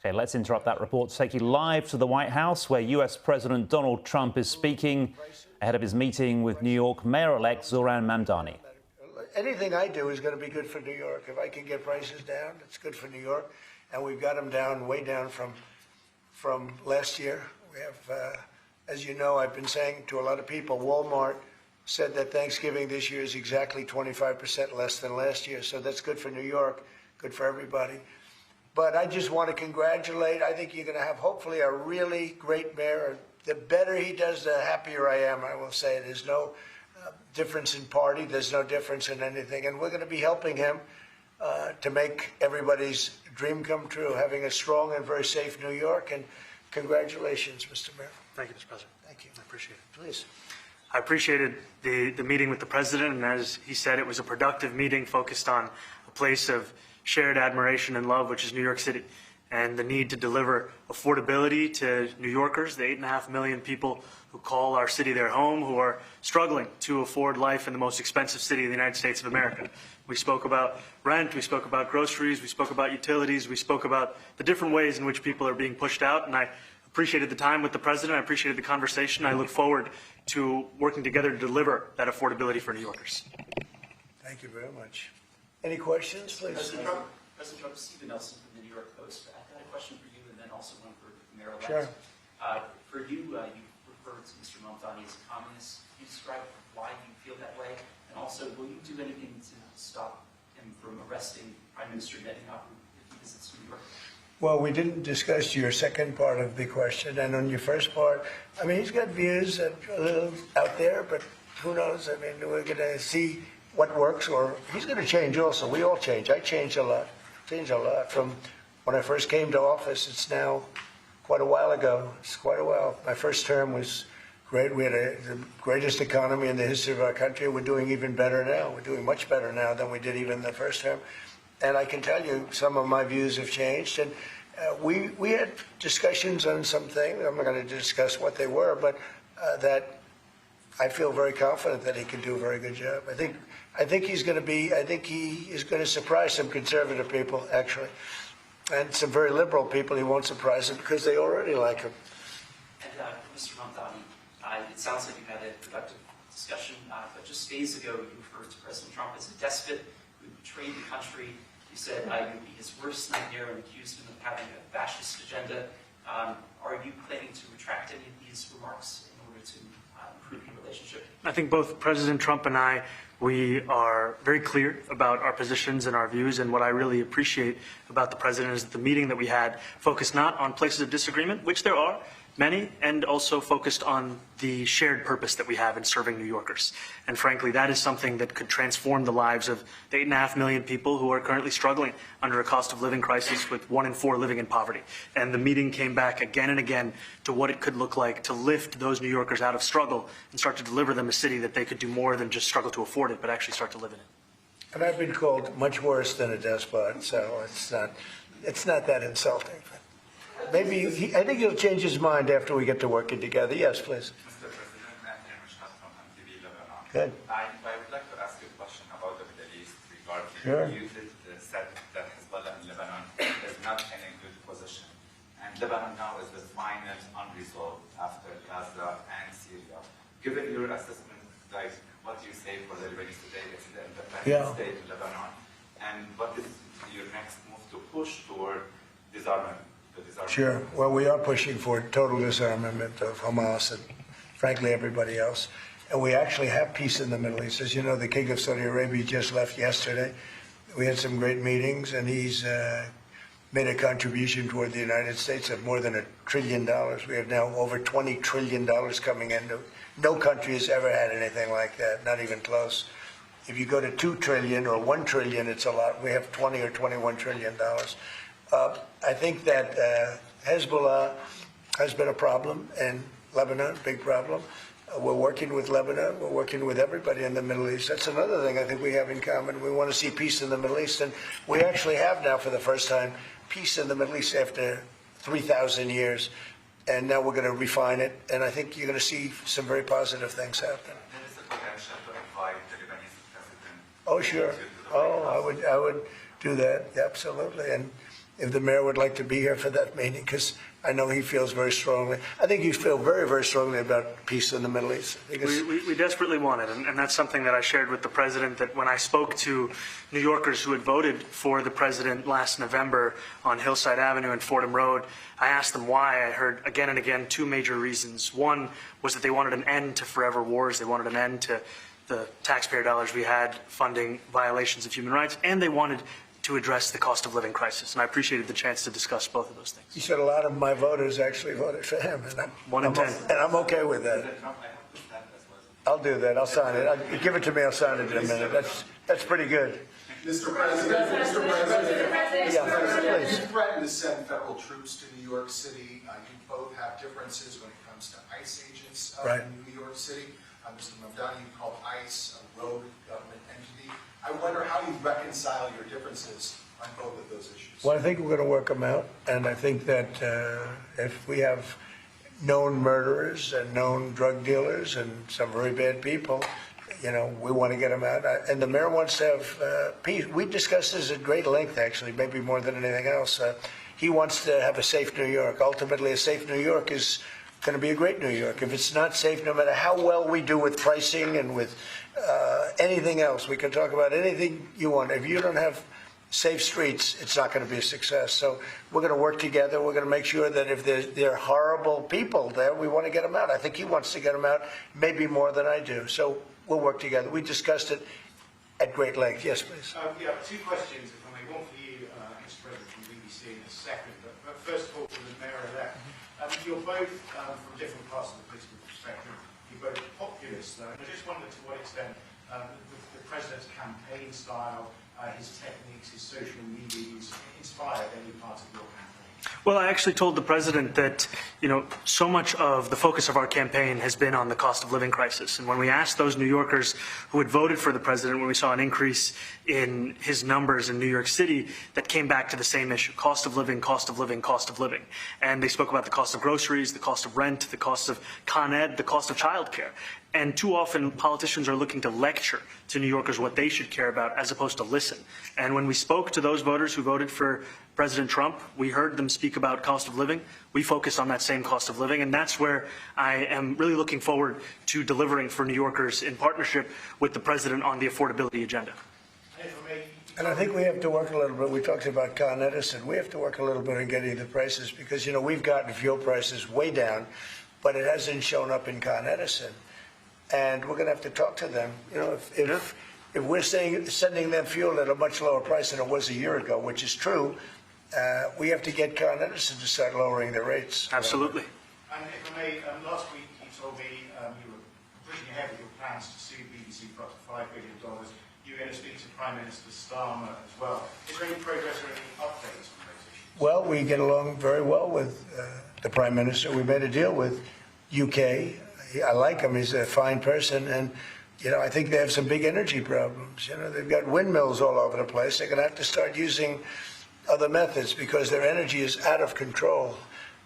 Okay, let's interrupt that report to take you live to the White House, where US President Donald Trump is speaking ahead of his meeting with New York Mayor-elect Zohran Mamdani. Anything I do is going to be good for New York. If I can get prices down, it's good for New York. And we've got them down, way down from last year. We have, as you know, I've been saying to a lot of people, Walmart said that Thanksgiving this year is exactly 25% less than last year. So that's good for New York, good for everybody. But I just want to congratulate. I think you're going to have, hopefully, a really great mayor. The better he does, the happier I am, I will say. There's no difference in party. There's no difference in anything. And we're going to be helping him to make everybody's dream come true, having a strong and very safe New York. And congratulations, Mr. Mayor. Thank you, Mr. President. Thank you. I appreciate it. Please. I appreciated the meeting with the President, and as he said, it was a productive meeting focused on a place of shared admiration and love, which is New York City, and the need to deliver affordability to New Yorkers, the 8.5 million people who call our city their home, who are struggling to afford life in the most expensive city in the United States of America. We spoke about rent, we spoke about groceries, we spoke about utilities, we spoke about the different ways in which people are being pushed out, and I appreciated the time with the President, I appreciated the conversation. I look forward to working together to deliver that affordability for New Yorkers. Thank you very much. Any questions, please? President Trump, Stephen Nelson from the New York Post. I've got a question for you and then also one for Mayor-elect. Sure. For you, you referred to Mr. Mamdani as a communist. Can you describe why you feel that way? And also, will you do anything to stop him from arresting Prime Minister Netanyahu if he visits New York? Well, we didn't discuss your second part of the question. And on your first part, I mean, he's got views that are a little out there, but who knows? I mean, we're going to see what works, or he's going to change also. We all change. I changed a lot. From when I first came to office. It's now quite a while ago. It's quite a while. My first term was great. We had the greatest economy in the history of our country. We're doing even better now. We're doing much better now than we did even the first term. And I can tell you some of my views have changed. And we had discussions on some things. I'm not going to discuss what they were, but that I feel very confident that he can do a very good job. I think he's going to be. I think he is going to surprise some conservative people, actually, and some very liberal people. He won't surprise them because they already like him. And Mr. Mamdani, it sounds like you had a productive discussion, but just days ago you referred to President Trump as a despot who betrayed the country. You said you would be his worst nightmare and accused him of having a fascist agenda. Are you planning to retract any of these remarks in order to improve the relationship? I think both President Trump and I, we are very clear about our positions and our views, and what I really appreciate about the President is that the meeting that we had focused not on places of disagreement, which there are many, and also focused on the shared purpose that we have in serving New Yorkers. And frankly, that is something that could transform the lives of the 8.5 million people who are currently struggling under a cost of living crisis, with 1 in 4 living in poverty. And the meeting came back again and again to what it could look like to lift those New Yorkers out of struggle and start to deliver them a city that they could do more than just struggle to afford it, but actually start to live in it. And I've been called much worse than a despot, so it's not that insulting. Maybe I think he'll change his mind after we get to working together. Yes, please. Mr. President, from MTV Lebanon. Good. I would like to ask you a question about the Middle East regarding Sure. you said that Hezbollah in Lebanon is not in a good position. And Lebanon now is the final unresolved after Gaza and Syria. Given your assessment, like what do you say for the Lebanese today, it's the independent state of Lebanon, and what is your next move to push toward disarmament? Sure. Well, we are pushing for total disarmament of Hamas and, frankly, everybody else. And we actually have peace in the Middle East. As you know, the King of Saudi Arabia just left yesterday. We had some great meetings, and he's made a contribution toward the United States of more than $1 trillion. We have now over $20 trillion coming in. No country has ever had anything like that, not even close. If you go to 2 trillion or 1 trillion, it's a lot. We have 20 or $21 trillion. I think that Hezbollah has been a problem in Lebanon, big problem. We're working with Lebanon. We're working with everybody in the Middle East. That's another thing I think we have in common. We want to see peace in the Middle East, and we actually have now, for the first time, peace in the Middle East after 3,000 years. And now we're going to refine it, and I think you're going to see some very positive things happen. There is a potential to invite the Lebanese president. Oh, sure. Oh, I would do that, absolutely. And if the mayor would like to be here for that meeting, because I know he feels very strongly. I think you feel very, very strongly about peace in the Middle East. I think We desperately want it, and that's something that I shared with the president, that when I spoke to New Yorkers who had voted for the president last November on Hillside Avenue and Fordham Road, I asked them why. I heard again and again two major reasons. One was that they wanted an end to forever wars. They wanted an end to the taxpayer dollars we had funding violations of human rights, and they wanted to address the cost of living crisis. And I appreciated the chance to discuss both of those things. you said a lot of my voters actually voted for him, and One in 10. And I'm okay with that. I'll do that. I'll sign it. Give it to me. I'll sign it in a minute. That's pretty good. Mr. President, Yeah, please. you threatened to send federal troops to New York City. You both have differences when it comes to ICE agents Right. in New York City. Mr. Mamdani, you called ICE a rogue government entity. I wonder how you reconcile your differences on both of those issues. Well, I think we're going to work them out, and I think that if we have known murderers and known drug dealers and some very bad people, we want to get them out. And the mayor wants to have peace. We discussed this at great length, actually, maybe more than anything else. He wants to have a safe New York. Ultimately, a safe New York is going to be a great New York. If it's not safe, no matter how well we do with pricing and with anything else, we can talk about anything you want. If you don't have safe streets, it's not going to be a success. So we're going to work together. We're going to make sure that if there are horrible people there, we want to get them out. I think he wants to get them out, maybe more than I do. So we'll work together. We discussed it at great length. Yes, please. Yeah, two questions, if I may. One for you, Mr. President, from BBC in a second. But first of all, for the mayor-elect. You're both, from different parts of the political spectrum, you're both populists, though. And I just wondered to what extent the President's campaign style, his techniques, his social media inspired any part of your campaign. Well, I actually told the president that, so much of the focus of our campaign has been on the cost of living crisis. And when we asked those New Yorkers who had voted for the president, when we saw an increase in his numbers in New York City, that came back to the same issue: cost of living, cost of living, cost of living. And they spoke about the cost of groceries, the cost of rent, the cost of Con Ed, the cost of childcare. And too often, politicians are looking to lecture to New Yorkers what they should care about, as opposed to listen. And when we spoke to those voters who voted for President Trump, we heard them speak about cost of living. We focused on that same cost of living, and that's where I am really looking forward to delivering for New Yorkers in partnership with the president on the affordability agenda. And I think we have to work a little bit. We talked about Con Edison. We have to work a little bit on getting the prices, because, we've gotten fuel prices way down, but it hasn't shown up in Con Edison. And we're going to have to talk to them. If we're sending them fuel at a much lower price than it was a year ago, which is true, we have to get Con Edison to start lowering their rates. Absolutely. And if I may, last week you told me you were pushing ahead with your plans to sue BBC for up to $5 billion. You're going to speak to Prime Minister Starmer as well. Is there any progress or any updates on those issues? Well, we get along very well with the Prime Minister. We made a deal with UK. I like him. He's a fine person. And, I think they have some big energy problems. They've got windmills all over the place. They're going to have to start using other methods because their energy is out of control.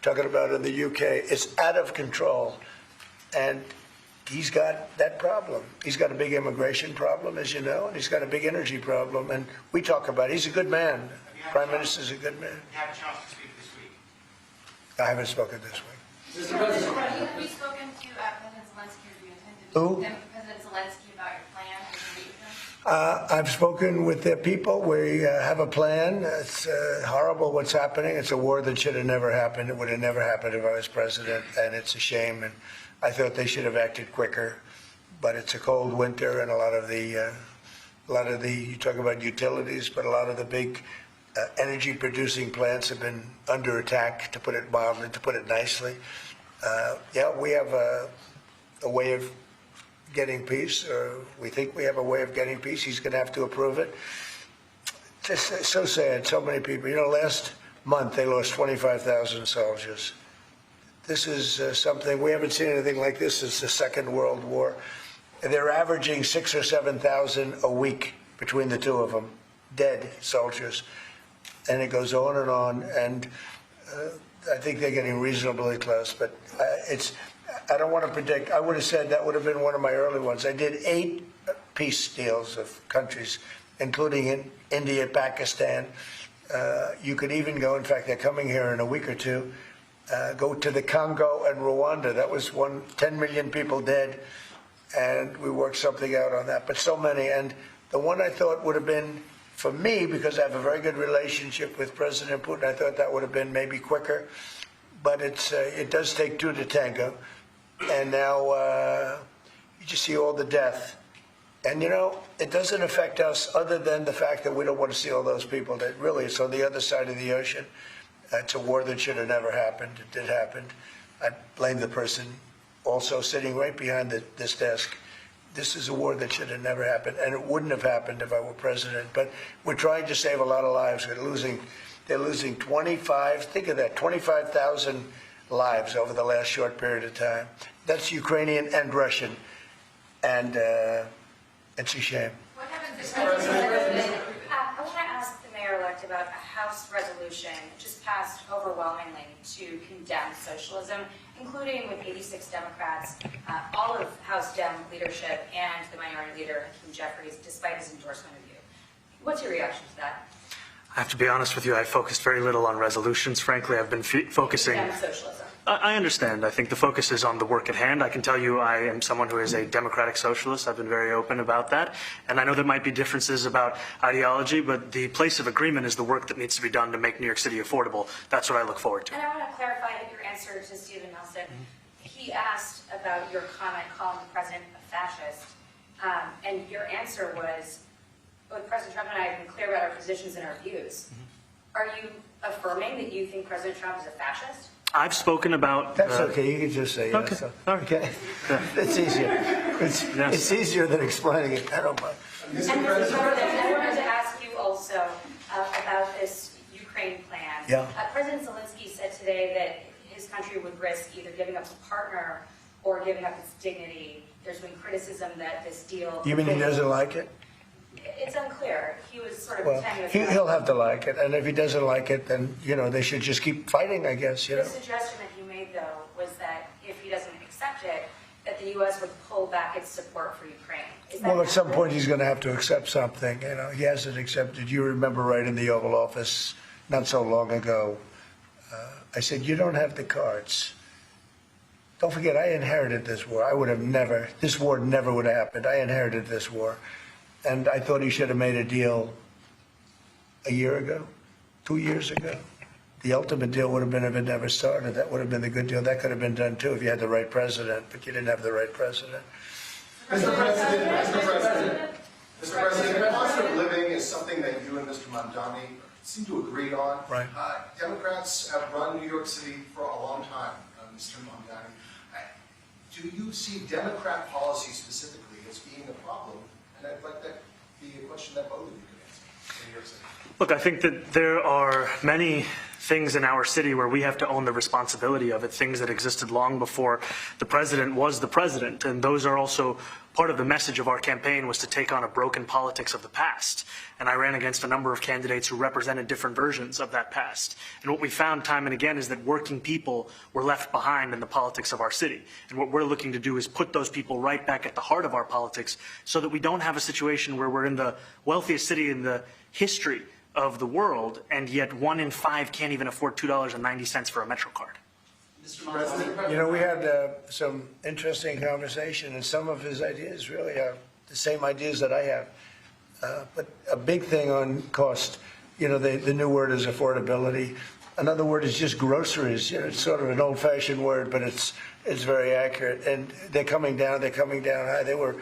Talking about in the UK, it's out of control. And he's got that problem. He's got a big immigration problem, as you know, and he's got a big energy problem. And we talk about it. He's a good man. Prime Minister's a good man. You had a chance to speak this week. I haven't spoken this week. Mr. President, have you spoken to President Zelensky, or do you intend to Who? meet President Zelensky about your plan? Have you meet with him? I've spoken with their people. We have a plan. It's horrible what's happening. It's a war that should have never happened. It would have never happened if I was president, and it's a shame. And I thought they should have acted quicker. But it's a cold winter, and a lot of the you talk about utilities, but a lot of the big energy-producing plants have been under attack, to put it mildly, to put it nicely. We have a way of getting peace, or we think we have a way of getting peace. He's going to have to approve it. Just so sad, so many people. Last month they lost 25,000 soldiers. This is something, we haven't seen anything like this since the Second World War. And they're averaging 6,000 or 7,000 a week between the two of them, dead soldiers. And it goes on, and I think they're getting reasonably close, but I don't want to predict. I would have said that would have been one of my early ones. I did 8 peace deals of countries, including in India, Pakistan, You could even go, in fact, they're coming here in a week or two, go to the Congo and Rwanda. That was 10 million people dead, and we worked something out on that. But so many, and the one I thought would have been, for me, because I have a very good relationship with President Putin, I thought that would have been maybe quicker. But it does take two to tango. And now you just see all the death. And, you know, it doesn't affect us other than the fact that we don't want to see all those people that really is on the other side of the ocean. It's a war that should have never happened. It did happen. I blame the person also sitting right behind this desk. This is a war that should have never happened, and it wouldn't have happened if I were president. But we're trying to save a lot of lives. They're losing 25, think of that, 25,000 lives over the last short period of time. That's Ukrainian and Russian. And it's a shame. What happens if I want to ask the mayor-elect about a House resolution just passed overwhelmingly to condemn socialism, including with 86 Democrats, all of House Dem leadership, and the minority leader, Hakeem Jeffries, despite his endorsement of you. What's your reaction to that? I have to be honest with you, I focused very little on resolutions. Frankly, I've been focusing... Condemn socialism. I understand. I think the focus is on the work at hand. I can tell you I am someone who is a democratic socialist. I've been very open about that. And I know there might be differences about ideology, but the place of agreement is the work that needs to be done to make New York City affordable. That's what I look forward to. And I want to clarify your answer to Stephen Nelson. He asked about your comment calling the president a fascist. And your answer was, both President Trump and I have been clear about our positions and our views. Are you affirming that you think President Trump is a fascist? I've spoken about... That's okay. You can just say yes. Okay. Okay. It's easier. It's easier than explaining it. I don't mind. And Mr. President, I wanted to ask you also about this Ukraine plan. Yeah. President Zelensky said today that his country would risk either giving up a partner or giving up its dignity. There's been criticism that this deal... You mean he doesn't like it? It's unclear. He was sort of Well, pretending... he'll have to like it. And if he doesn't like it, then, you know, they should just keep fighting, I guess, you know. The suggestion that he made, though, was that if he doesn't accept it, that the U.S. would pull back its support for Ukraine. Is that Well, at some accurate? point, he's going to have to accept something. You know, he hasn't accepted. You remember right in the Oval Office not so long ago, I said, you don't have the cards. Don't forget, I inherited this war. I would have never, this war never would have happened. I inherited this war. And I thought he should have made a deal a year ago, 2 years ago. The ultimate deal would have been if it never started. That would have been the good deal. That could have been done, too, if you had the right president, but you didn't have the right president. Mr. President, cost of living is something that you and Mr. Mamdani seem to agree on. Right. Democrats have run New York City for a long time, Mr. Mamdani. Do you see Democrat policy specifically as being a problem? And I'd like that be a question that both of you could answer in New York City. Look, I think that there are many things in our city where we have to own the responsibility of it, things that existed long before the president was the president. And those are also part of the message of our campaign, was to take on a broken politics of the past. And I ran against a number of candidates who represented different versions of that past. And what we found time and again is that working people were left behind in the politics of our city. And what we're looking to do is put those people right back at the heart of our politics so that we don't have a situation where we're in the wealthiest city in the history of the world, and yet 1 in 5 can't even afford $2.90 for a Metro card. Mr. Mamdani, You know, we had some interesting conversation, and some of his ideas really are the same ideas that I have. But a big thing on cost, you know, the new word is affordability. Another word is just groceries. You know, it's sort of an old-fashioned word, but it's very accurate. And they're coming down high. They were,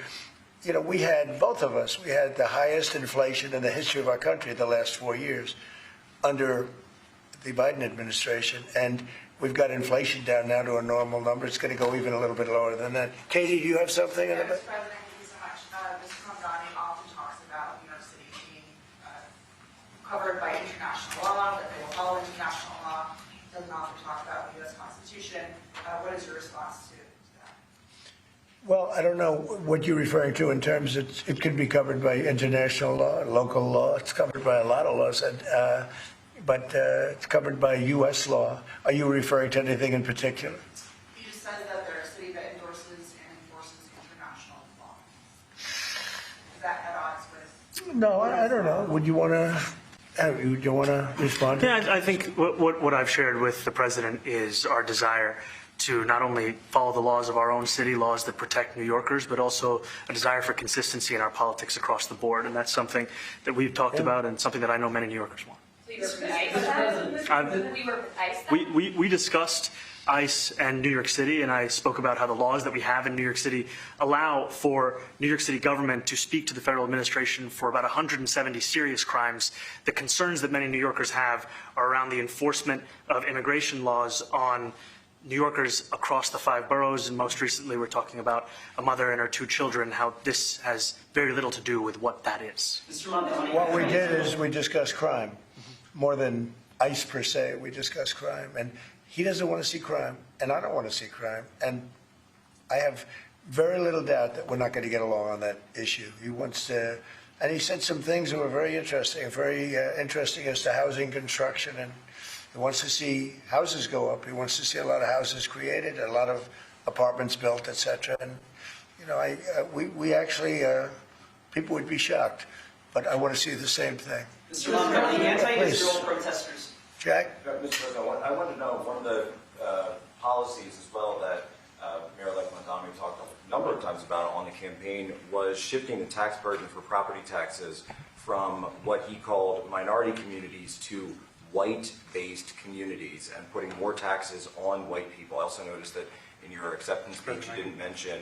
you know, we had, both of us, we had the highest inflation in the history of our country the last 4 years under the Biden administration. And we've got inflation down now to a normal number. It's going to go even a little bit lower than that. Katie, do you have something in it? Mr. President, thank you so much. Mr. Mamdani often talks about New York City being covered by international law, that they will follow international law. Doesn't often talk about the U.S. Constitution. What is your response to that? Well, I don't know what you're referring to in terms of it could be covered by international law, local law. It's covered by a lot of laws, but it's covered by U.S. law. Are you referring to anything in particular? He just says that they're a city that endorses and enforces international law. Is that at odds with... No, I don't know. Would you want to You want to respond? Yeah, I think what I've shared with the president is our desire to not only follow the laws of our own city, laws that protect New Yorkers, but also a desire for consistency in our politics across the board. And that's something that we've talked about and something that I know many New Yorkers want. So you work with ICE? We work with ICE then? We discussed ICE and New York City, and I spoke about how the laws that we have in New York City allow for New York City government to speak to the federal administration for about 170 serious crimes. The concerns that many New Yorkers have are around the enforcement of immigration laws on New Yorkers across the 5 boroughs, and most recently we're talking about a mother and her 2 children, how this has very little to do with what that is. Mr. Mamdani, What we did is we discussed crime, more than ICE per se. We discussed crime, and he doesn't want to see crime, and I don't want to see crime. And I have very little doubt that we're not going to get along on that issue. He wants to, and he said some things that were very interesting as to housing construction, and he wants to see houses go up. He wants to see a lot of houses created, a lot of apartments built, etc. And you know, we actually people would be shocked, but I want to see the same thing. Mr. Mamdani, anti-Israel protesters. Jack? Mr. President, I want to know, one of the policies as well that Mayor-elect Mamdani talked a number of times about on the campaign was shifting the tax burden for property taxes from what he called minority communities to white-based communities and putting more taxes on white people. I also noticed that in your acceptance speech you didn't mention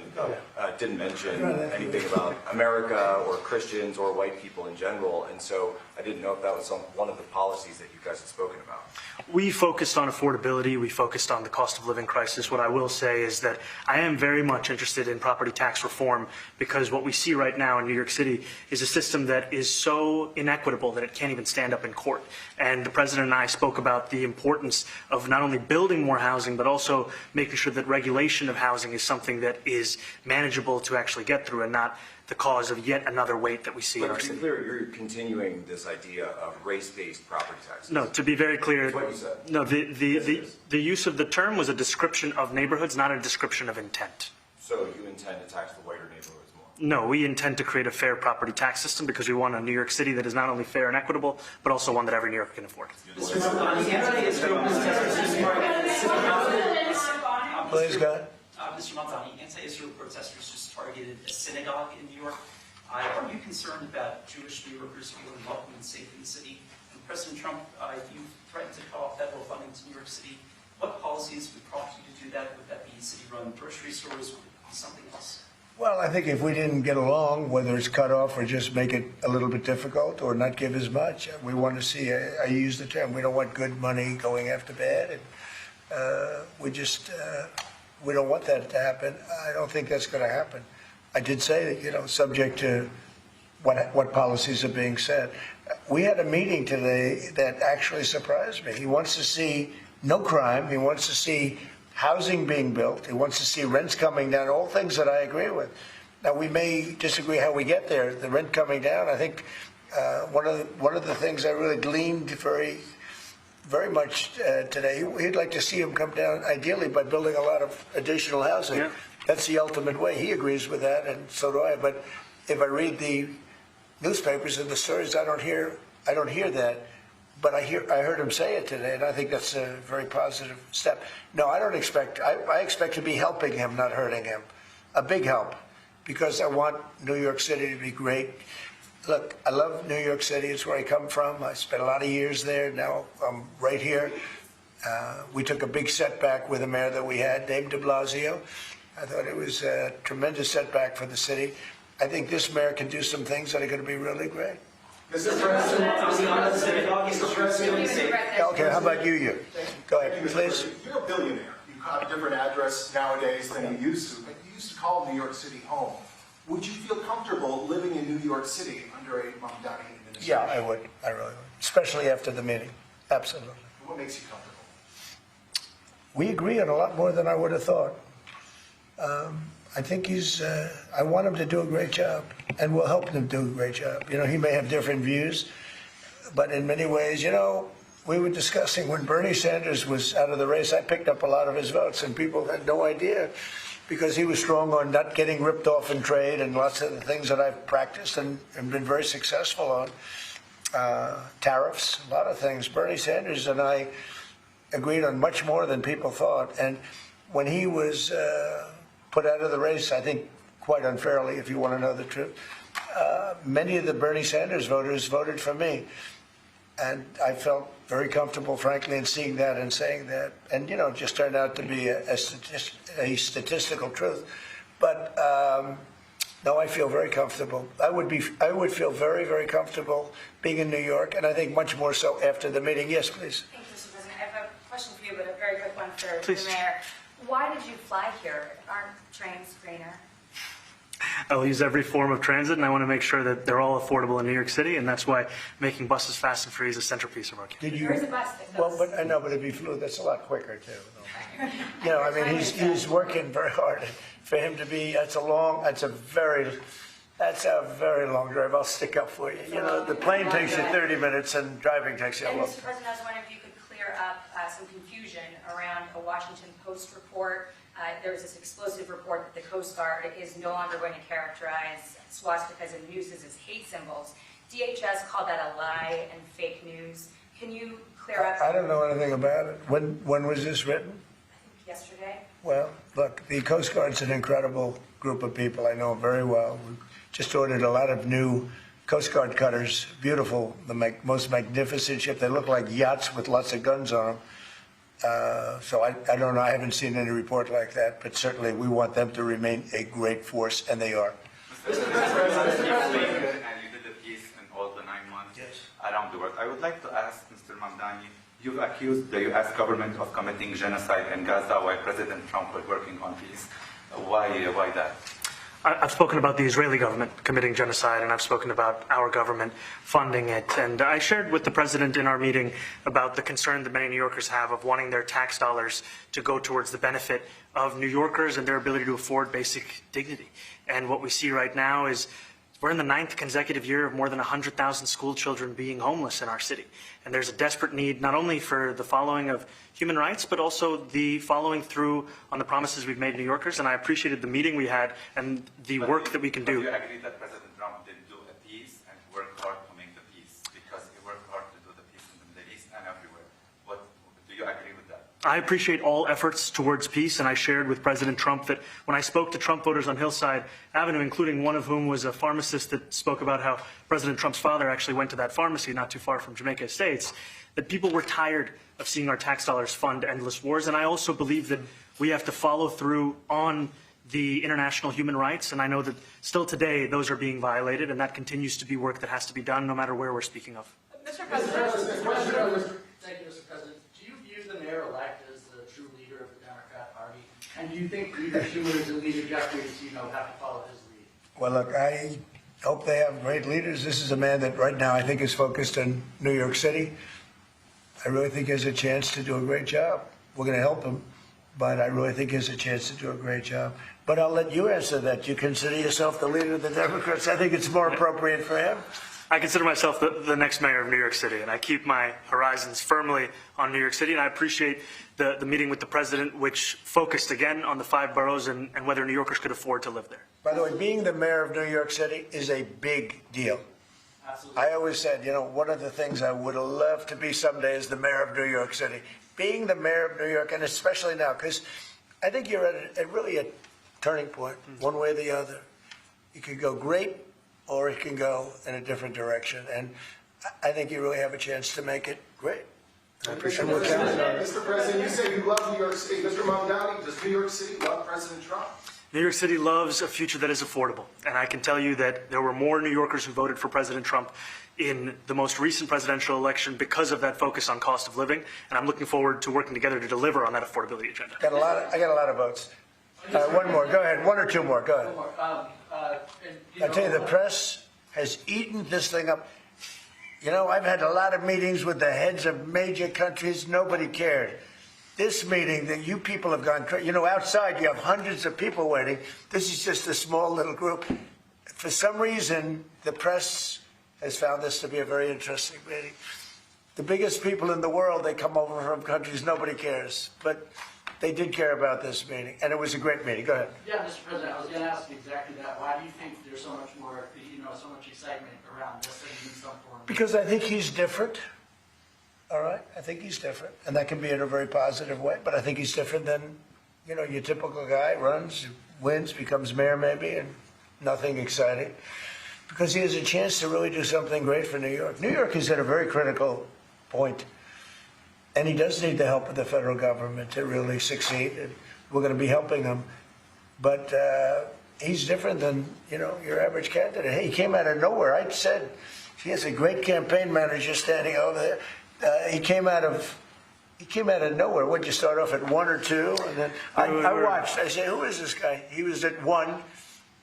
anything about America or Christians or white people in general, and so I didn't know if that was one of the policies that you guys had spoken about. We focused on affordability. We focused on the cost of living crisis. What I will say is that I am very much interested in property tax reform, because what we see right now in New York City is a system that is so inequitable that it can't even stand up in court. And the president and I spoke about the importance of not only building more housing, but also making sure that regulation of housing is something that is manageable to actually get through and not the cause of yet another weight that we see in our But to city. be clear, you're continuing this idea of race-based property taxes. No, to be very clear, That's what you said. no, the use of the term was a description of neighborhoods, not a description of intent. So you intend to tax the whiter neighborhoods more? No, we intend to create a fair property tax system because we want a New York City that is not only fair and equitable, but also one that every New Yorker can afford. Mr. Mamdani, anti-Israel protesters just targeted city houses. Please, go ahead. Mr. Mamdani, anti-Israel protesters just targeted a synagogue in New York. Are you concerned about Jewish New Yorkers feeling welcome and safe in the city? And President Trump, you threatened to cut off federal funding to New York City. What policies would prompt you to do that? Would that be city-run grocery stores? Would it be something else? Well, I think if we didn't get along, whether it's cut off or just make it a little bit difficult or not give as much, we want to see, I use the term, we don't want good money going after bad. And we don't want that to happen. I don't think that's going to happen. I did say that, subject to what policies are being set. We had a meeting today that actually surprised me. He wants to see no crime. He wants to see housing being built. He wants to see rents coming down, all things that I agree with. Now, we may disagree how we get there. The rent coming down, I think one of the things I really gleaned very much today, he'd like to see him come down, ideally, by building a lot of additional housing. Yeah. That's the ultimate way. He agrees with that, and so do I. But if I read the newspapers and the stories, I don't hear that. But I heard him say it today, and I think that's a very positive step. No, I don't expect. I expect to be helping him, not hurting him. A big help, because I want New York City to be great. Look, I love New York City. It's where I come from. I spent a lot of years there. Now I'm right here. We took a big setback with the mayor that we had, Dave de Blasio. I thought it was a tremendous setback for the city. I think this mayor can do some things that are going to be really great. Mr. President, Mr. President. Okay, how about you? Go ahead, please. You're a billionaire. You have a different address nowadays than you used to, but you used to call New York City home. Would you feel comfortable living in New York City under a Mamdani administration? Yeah, I would. I really would. Especially after the meeting. Absolutely. What makes you comfortable? We agree on a lot more than I would have thought. I think I want him to do a great job, and we'll help him do a great job. He may have different views, but in many ways, we were discussing when Bernie Sanders was out of the race, I picked up a lot of his votes, and people had no idea, because he was strong on not getting ripped off in trade and lots of the things that I've practiced and been very successful on. tariffs, a lot of things. Bernie Sanders and I agreed on much more than people thought. And when he was put out of the race, I think quite unfairly, if you want to know the truth, many of the Bernie Sanders voters voted for me. And I felt very comfortable, frankly, in seeing that and saying that. And, you know, it just turned out to be a statistical truth. But no, I feel very comfortable. I would feel very, very comfortable being in New York, and I think much more so after the meeting. Yes, please. Thank you, Mr. President. I have a question for you, but a very quick one for Please. the mayor. Why did you fly here? Aren't trains greener? I will use every form of transit, and I want to make sure that they're all affordable in New York City, and that's why making buses fast and free is a centerpiece of our campaign. Did you? There is a bus that goes. Well, but I know, but if he flew, that's a lot quicker too. You know, I mean, he's working very hard. For him to be, that's a very long drive. I'll stick up for you. You know, the plane takes you 30 minutes and driving takes you a And long. Mr. President, I was wondering if you could clear up some confusion around a Washington Post report. There was this explosive report that the Coast Guard is no longer going to characterize swastikas and nooses as hate symbols. DHS called that a lie and fake news. Can you clear up? I don't know anything about it. When was this written? I think yesterday. Well, look, the Coast Guard's an incredible group of people. I know them very well. We just ordered a lot of new Coast Guard cutters, beautiful, the most magnificent ship. They look like yachts with lots of guns on them. So I don't know. I haven't seen any report like that, but certainly we want them to remain a great force, and they are. Mr. President, and you did a piece in all the 9 months around the world. I would like to ask Mr. Mamdani, you've accused the U.S. government of committing genocide in Gaza while President Trump was working on peace. Why that? I've spoken about the Israeli government committing genocide, and I've spoken about our government funding it. And I shared with the president in our meeting about the concern that many New Yorkers have of wanting their tax dollars to go towards the benefit of New Yorkers and their ability to afford basic dignity. And what we see right now is we're in the 9th consecutive year of more than 100,000 school children being homeless in our city. And there's a desperate need not only for the following of human rights, but also the following through on the promises we've made to New Yorkers. And I appreciated the meeting we had and the work that we can do. Do you agree that President Trump did do a peace and worked hard to make the peace? Because he worked hard to do the peace in the Middle East and everywhere. Do you agree with that? I appreciate all efforts towards peace, and I shared with President Trump that when I spoke to Trump voters on Hillside Avenue, including one of whom was a pharmacist that spoke about how President Trump's father actually went to that pharmacy not too far from Jamaica Estates, that people were tired of seeing our tax dollars fund endless wars. And I also believe that we have to follow through on the international human rights, and I know that still today those are being violated, and that continues to be work that has to be done no matter where we're speaking of. Mr. Thank President. you, Mr. President. Do you view the mayor-elect as the true leader of the Democrat Party? And do you think Leader Schumer and Leader Jeffries, have to follow his lead? Well, look, I hope they have great leaders. This is a man that right now I think is focused on New York City. I really think he has a chance to do a great job. We're going to help him, but I really think he has a chance to do a great job. But I'll let you answer that. You consider yourself the leader of the Democrats. I think it's more appropriate for him. I consider myself the next mayor of New York City, and I keep my horizons firmly on New York City, and I appreciate the meeting with the president, which focused again on the 5 boroughs and whether New Yorkers could afford to live there. By the way, being the mayor of New York City is a big deal. Absolutely. I always said, one of the things I would love to be someday is the mayor of New York City. Being the mayor of New York, and especially now, because I think you're at really a turning point, one way or the other. You could go great, or it can go in a different direction. And I think you really have a chance to make it great. Mr. President, you say you love New York City. Mr. Mamdani, does New York City love President Trump? New York City loves a future that is affordable. And I can tell you that there were more New Yorkers who voted for President Trump in the most recent presidential election because of that focus on cost of living. And I'm looking forward to working together to deliver on that affordability agenda. I got a lot of votes. One more. Go ahead. 1 or 2 more. Go ahead. I tell you, the press has eaten this thing up. I've had a lot of meetings with the heads of major countries. Nobody cared. This meeting that you people have gone crazy. Outside you have hundreds of people waiting. This is just a small little group. For some reason, the press has found this to be a very interesting meeting. The biggest people in the world, they come over from countries nobody cares. But they did care about this meeting, and it was a great meeting. Go ahead. Yeah, Mr. President, I was going to ask exactly that. Why do you think there's so much more, so much excitement around this than in some form? Because I think he's different. All right, I think he's different, and that can be in a very positive way. But I think he's different than, your typical guy runs, wins, becomes mayor maybe, and nothing exciting. Because he has a chance to really do something great for New York. New York is at a very critical point, and he does need the help of the federal government to really succeed. And we're going to be helping him, but he's different than your average candidate. Hey, he came out of nowhere. I said he has a great campaign manager standing over there. He came out of nowhere. Would you start off at 1 or 2? And then I watched. I said, who is this guy? He was at 1,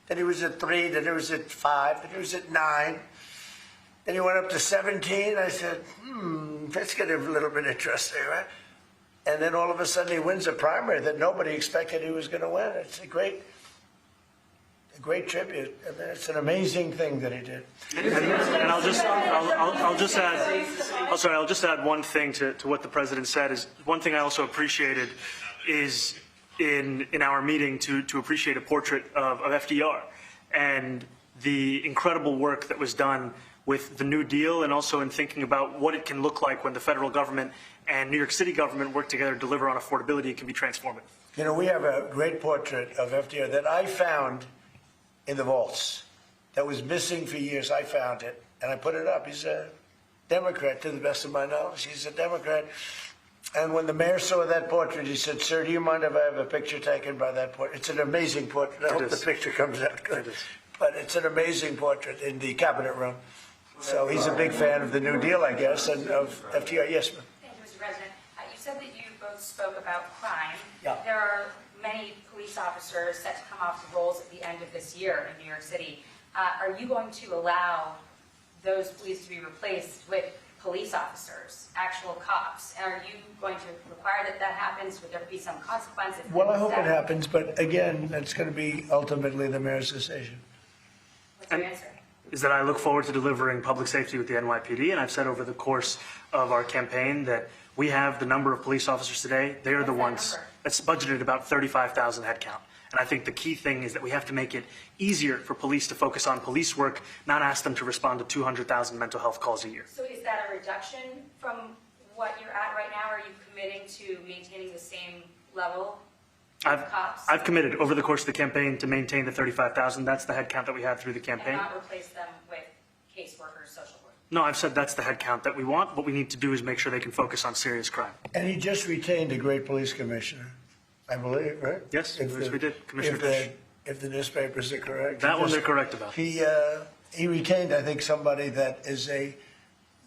then he was at 3, then he was at 5, then he was at 9. Then he went up to 17. I said, that's getting a little bit interesting, right? And then all of a sudden he wins a primary that nobody expected he was going to win. It's a great tribute. I mean, it's an amazing thing that he did. And I'll just add one thing to what the president said. Is one thing I also appreciated is in our meeting to appreciate a portrait of FDR and the incredible work that was done with the New Deal, and also in thinking about what it can look like when the federal government and New York City government work together to deliver on affordability. It can be transformative. We have a great portrait of FDR that I found in the vaults that was missing for years. I found it, and I put it up. He's a Democrat, to the best of my knowledge. He's a Democrat. And when the mayor saw that portrait, he said, sir, do you mind if I have a picture taken by that portrait? It's an amazing portrait. I hope the picture comes out good. But it's an amazing portrait in the cabinet room. So he's a big fan of the New Deal, I guess, and of FDR. Yes, ma'am. Thank you, Mr. President. You said that you both spoke about crime. Yeah. There are many police officers set to come off the rolls at the end of this year in New York City. Are you going to allow those police to be replaced with police officers, actual cops? And are you going to require that that happens? Would there be some consequence? Well, I hope it happens, but again, that's going to be ultimately the mayor's decision. What's your answer? Is that I look forward to delivering public safety with the NYPD, and I've said over the course of our campaign that we have the number of police officers today. They are the ones that's budgeted about 35,000 headcount. And I think the key thing is that we have to make it easier for police to focus on police work, not ask them to respond to 200,000 mental health calls a year. So is that a reduction from what you're at right now? Are you committing to maintaining the same level of cops? I've committed over the course of the campaign to maintain the 35,000. That's the headcount that we had through the campaign. And not replace them with caseworkers, social workers? No, I've said that's the headcount that we want. What we need to do is make sure they can focus on serious crime. And he just retained a great police commissioner, I believe, right? Yes, we did. Commissioner Fish. If the newspapers are correct. That one they're correct about. He retained, I think, somebody that is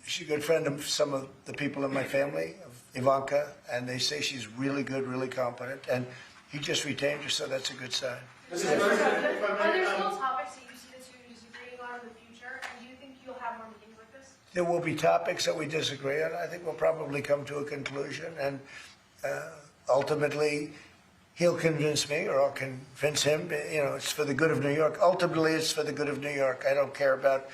she's a good friend of some of the people in my family, of Ivanka, and they say she's really good, really competent, and he just retained her, so that's a good sign. Are there still topics that you see the two disagreeing on in the future, and do you think you'll have more meetings like this? There will be topics that we disagree on. I think we'll probably come to a conclusion, and ultimately, he'll convince me, or I'll convince him. It's for the good of New York. Ultimately, it's for the good of New York. I don't care about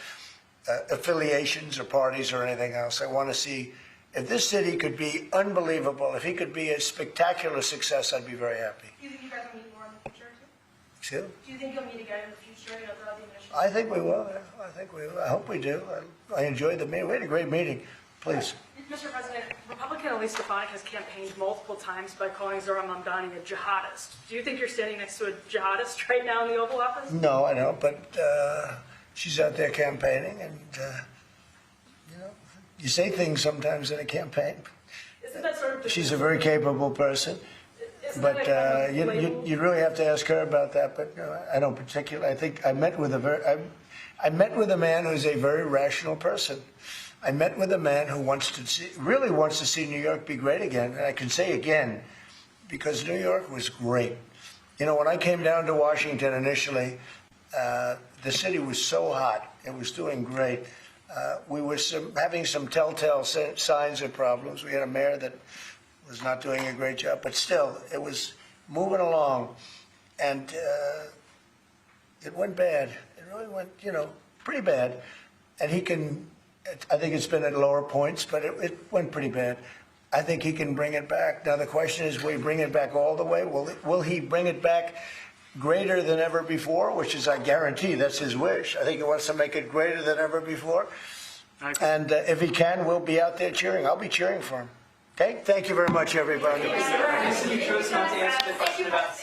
affiliations or parties or anything else. I want to see if this city could be unbelievable. If he could be a spectacular success, I'd be very happy. Do you think you guys will meet more in the future, too? Excuse me? Do you think you'll meet again in the future, throughout the administration? I think we will. I think we will. I hope we do. I enjoyed the meeting. We had a great meeting. Please. Mr. President, Republican Elise Stefanik has campaigned multiple times by calling Zohran Mamdani a jihadist. Do you think you're standing next to a jihadist right now in the Oval Office? No, I don't, but she's out there campaigning, and you say things sometimes in a campaign. Isn't that sort of She's a very capable person, but you really have to ask her about that. But I don't particularly. I think I met with a man who's a very rational person. I met with a man who really wants to see New York be great again, and I can say again, because New York was great. When I came down to Washington initially, the city was so hot. It was doing great. We were having some telltale signs of problems. We had a mayor that was not doing a great job, but still, it was moving along, and it went bad. It really went, pretty bad. And I think it's been at lower points, but it went pretty bad. I think he can bring it back. Now, the question is, will he bring it back all the way? Will he bring it back greater than ever before, which is, I guarantee, that's his wish. I think he wants to make it greater than ever before. And if he can, we'll be out there cheering. I'll be cheering for him. Okay? Thank you very much, everybody. You chose not to answer the question about